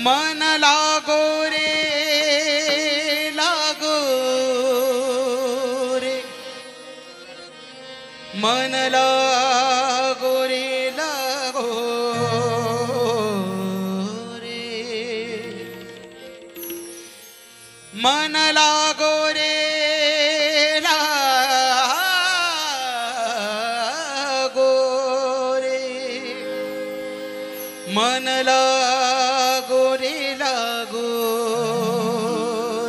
मन लागो रे लागो रे मन लागो रे लागो रे मन लागो रे लागो रे मन लागो रे लागो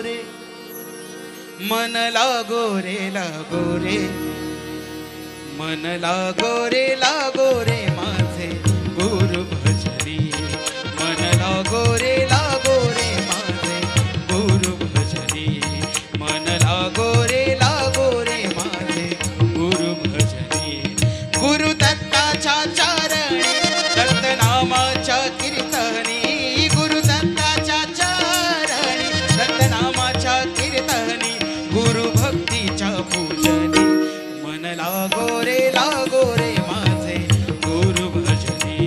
रे मन लागो रे लागो रे मन लागो रे लागो रे माझे गुरु भजनी मन लागो रे लागो रे माझे गुरु भजनी मन लागो रे माझे गुरु भजनी गुरु दत्ताच्या चरणी दत्तनामाच्या कीर्तनी गुरु दत्ताच्या चरणी दत्तनामाच्या कीर्तनी गुरु भक्तीच्या पूजनी मन लागो रे माझे गुरु भजनी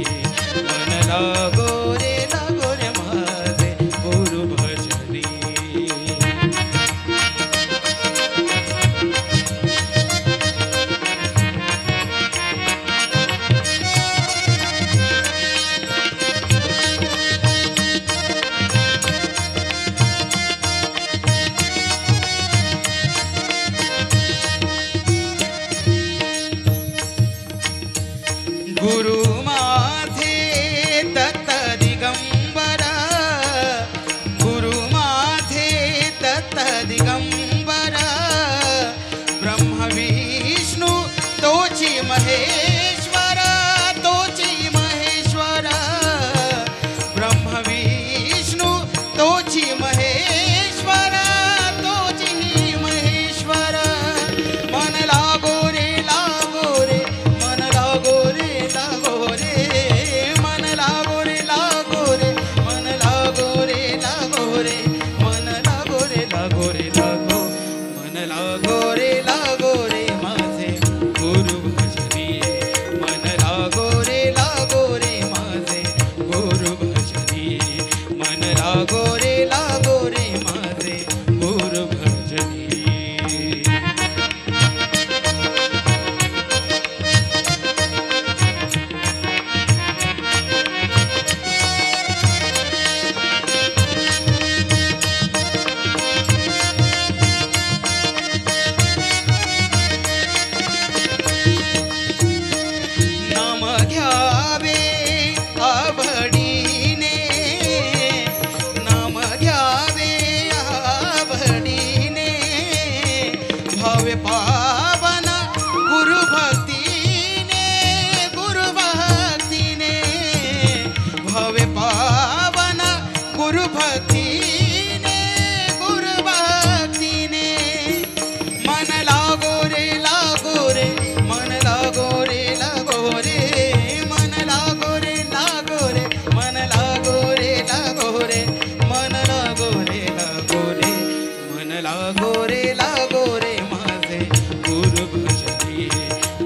मन लागो रे माझे गुरु भजनी गुरु माझे दत्त दिगंबर गुरु माझे दत्त दिगंबर ब्रह्म विष्णु तोची महेश्वर ब्रह्म विष्णु तोची महेश्वर मन लागो रे मन लागो रे मन लागो रे मन लागो रे मन लागो रे मन लागो रे माझे गुरु भजनी मन लागो रे माझे गुरु भजनी मन लागो रे माझे गुरु भजनी नाम घ्यावे आवडीने नाम घ्यावे आवडीने भावे पावन गुरु भक्तीने भावे पावन गुरु भक्तीने मन लागो रे मन लागो रे मन लागो रे मन लागो रे मन लागो रे मन लागो रे माझे गुरु भजनी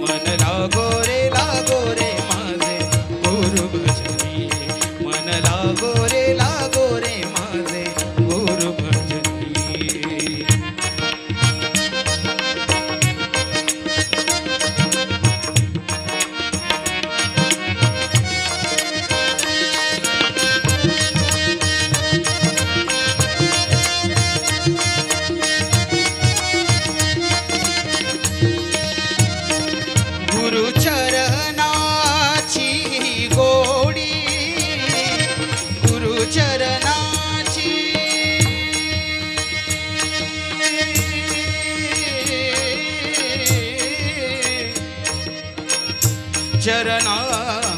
मन लागो रे माझे गुरु भजनी मन लागो रे माझे गुरु भजनी गुरु चरणाची गोडी गुरु चरणाची चरणाची